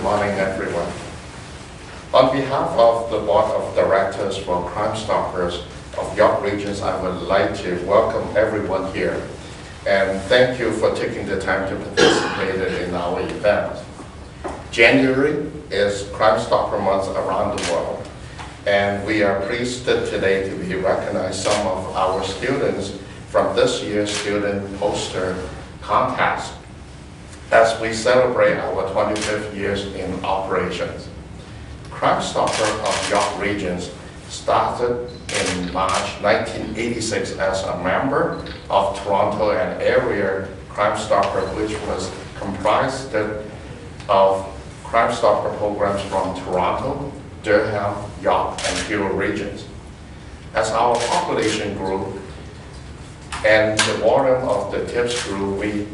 morning, everyone. On behalf of the Board of Directors for Crime Stoppers of York Regions, I would like to welcome everyone here and thank you for taking the time to participate in our event. January is Crime Stopper Month around the world, and we are pleased today to be recognized some of our students from this year's student poster contest as we celebrate our 25th years in operations. Crime Stopper of York Regions started in March 1986 as a member of Toronto and area Crime Stopper, which was comprised of Crime Stopper programs from Toronto, Durham, York, and Peel regions. As our population grew and the volume of the tips grew, we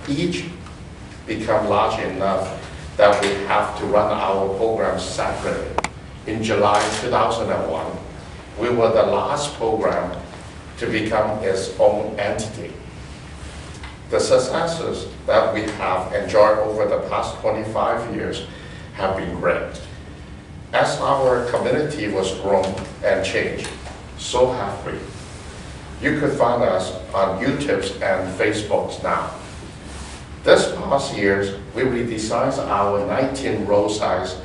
each become large enough that we have to run our programs separately. In July 2001, we were the last program to become its own entity. The successes that we have enjoyed over the past 25 years have been great. As our community was grown and changed, so have we. You could find us on YouTube and Facebook now. This past year, we redesigned our 19 roadsides,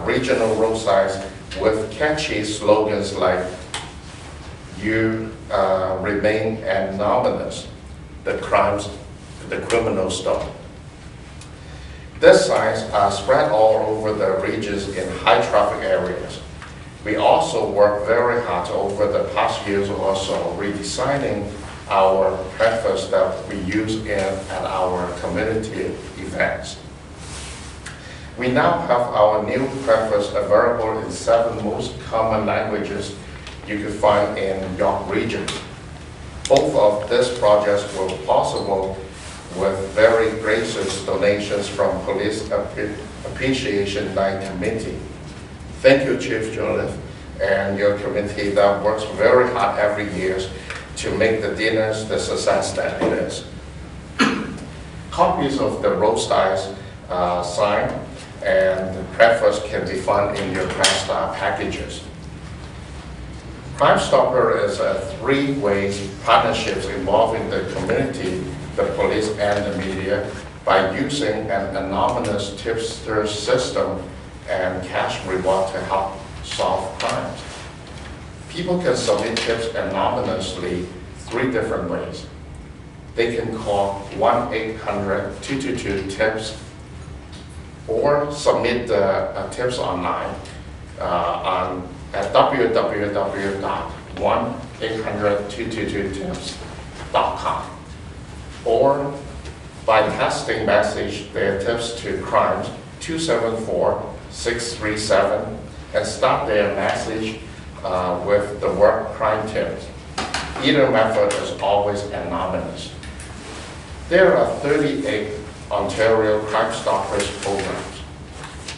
regional roadsides with catchy slogans like "You remain anonymous, the criminals don't." These signs are spread all over the regions in high traffic areas. We also worked very hard over the past years or so redesigning our breakfast that we use at our community events. We now have our new breakfast available in 7 most common languages you can find in York Region. Both of these projects were possible with very gracious donations from Police Appreciation Night Committee. Thank you, Chief Joseph, and your committee that works very hard every year to make the dinners the success that it is. Copies of the road styles sign and the breakfast can be found in your Crime Stopper packages. Crime Stopper is a 3-way partnerships involving the community, the police, and the media by using an anonymous tipster system and cash reward to help solve crimes. People can submit tips anonymously 3 different ways. They can call 1-800-222-TIPS or submit the tips online at www.1-800-222-TIPS.com or by texting message their tips to crimes 274-637 and start their message with the word crime tips. Either method is always anonymous. There are 38 Ontario Crime Stoppers programs,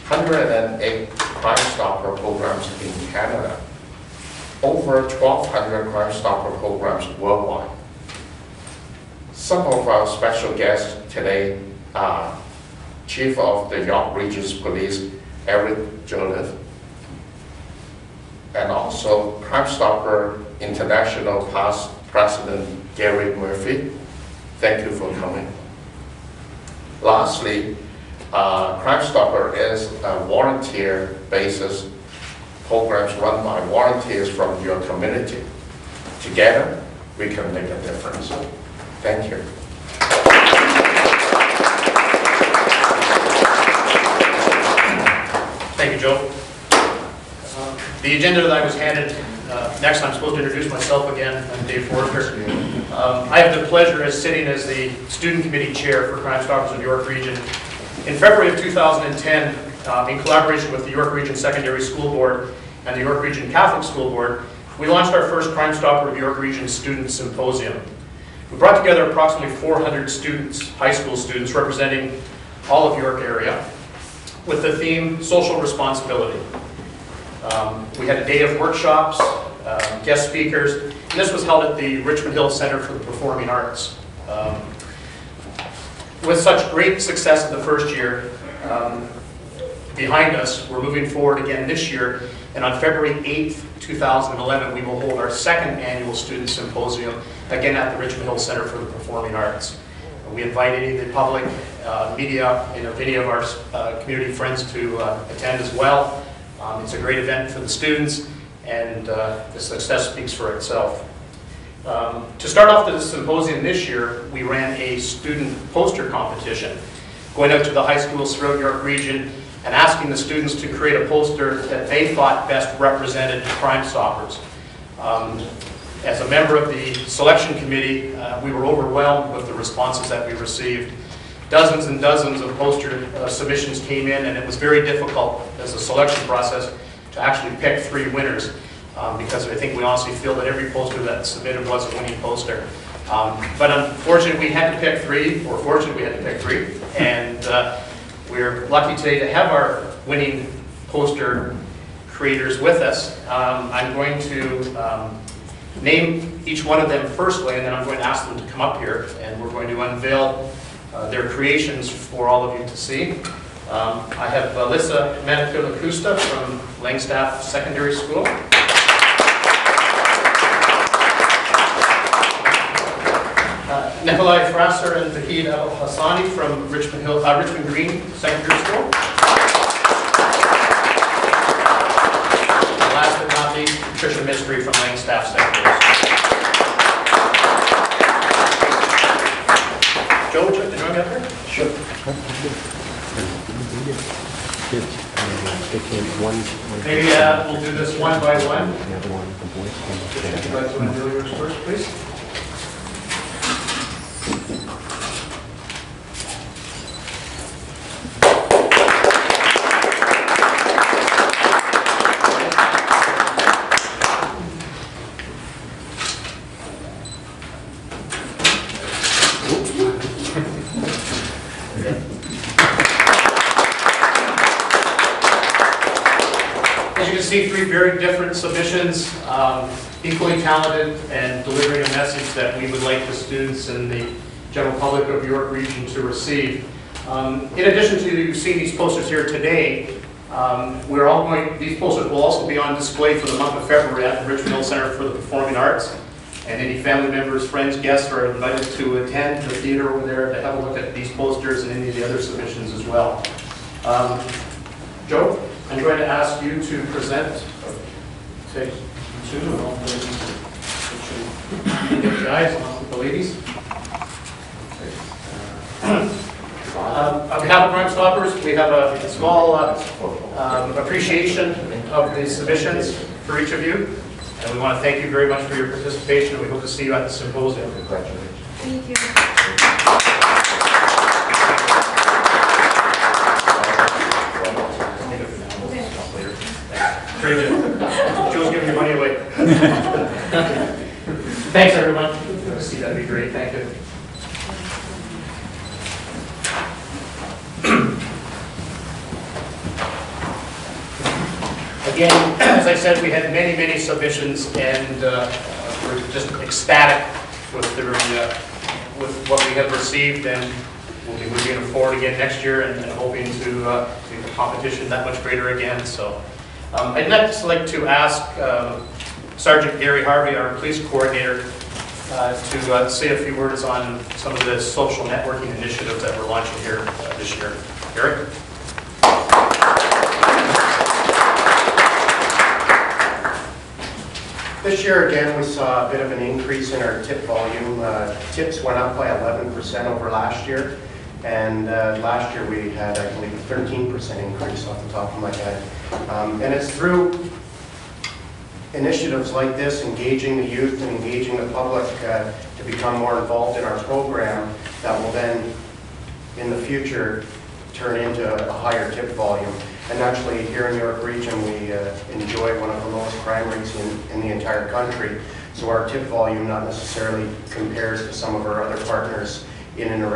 108 Crime Stopper programs in Canada, over 1,200 Crime Stopper programs worldwide. Some of our special guests today are Chief of the York Regions Police, Eric Joseph, and also Crime Stopper International past President Gary Murphy. Thank you for coming. Lastly, Crime Stopper is a volunteer basis programs run by volunteers from your community. Together, we can make a difference. Thank you. Thank you, Joe. The agenda that I was handed, next I'm supposed to introduce myself again. I'm Dave Forster. I have the pleasure of sitting as the Student Committee Chair for Crime Stoppers of York Region. In February of 2010, in collaboration with the York Region Secondary School Board and the York Region Catholic School Board, we launched our first Crime Stopper of York Region Student Symposium. We brought together approximately 400 students, high school students, representing all of York area, with the theme Social Responsibility. We had a day of workshops, guest speakers, and this was held at the Richmond Hill Center for the Performing Arts. With such great success in the first year, behind us, we're moving forward again this year, and on February 8th, 2011, we will hold our second annual Student Symposium, again at the Richmond Hill Center for the Performing Arts. We invite any of the public, media, any of our community friends to attend as well. It's a great event for the students, and the success speaks for itself. To start off the symposium this year, we ran a student poster competition, going out to the high schools throughout York Region and asking the students to create a poster that they thought best represented Crime Stoppers. As a member of the selection committee, we were overwhelmed with the responses that we received. Dozens and dozens of poster submissions came in, and it was very difficult as a selection process to actually pick 3 winners, because I think we honestly feel that every poster that submitted was a winning poster. But unfortunately, we had to pick 3, or fortunately, we had to pick 3, and we're lucky today to have our winning poster creators with us. I'm going to name each one of them firstly, and then I'm going to ask them to come up here, and we're going to unveil their creations for all of you to see. I have Alyssa Manifilacusta from Langstaff Secondary School. Nikolai Frasser and Vahid Al-Hassani from Richmond Green Secondary School. And last but not least, Patricia Mystery from Langstaff Secondary School. Joe, did you want me up here? Sure. Maybe we'll do this one by one. If you'd like to unveil yours first, please. As you can see, 3 very different submissions, equally talented and delivering a message that we would like the students and the general public of York Region to receive. In addition to seeing these posters here today, these posters will also be on display for the month of February at the Richmond Hill Center for the Performing Arts. And any family members, friends, guests are invited to attend the theater over there to have a look at these posters and any of the other submissions as well. Joe, I'm going to ask you to present. Take 2, and I'll get the guys along with the ladies. On behalf of Crime Stoppers, we have a small appreciation of the submissions for each of you. And we want to thank you very much for your participation, and we hope to see you at the symposium. Congratulations. Thank you. Very good. Joe's giving your money away. Thanks, everyone. Good to see you. That'd be great. Thank you. Again, as I said, we had many, many submissions, and we're just ecstatic with with what we have received, and we'll be moving forward again next year and hoping to make the competition that much greater again. So I'd next like to ask Sergeant Gary Harvey, our police coordinator, to say a few words on some of the social networking initiatives that we're launching here this year. Gary? This year, again, we saw a bit of an increase in our tip volume. Tips went up by 11% over last year. And last year we had, I believe, a 13% increase off the top of my head. And it's through initiatives like this, engaging the youth and engaging the public to become more involved in our program, that will then, in the future, turn into a higher tip volume. And actually, here in York Region, we enjoy one of the lowest crime rates in the entire country. So our tip volume not necessarily compares to some of our other partners in and around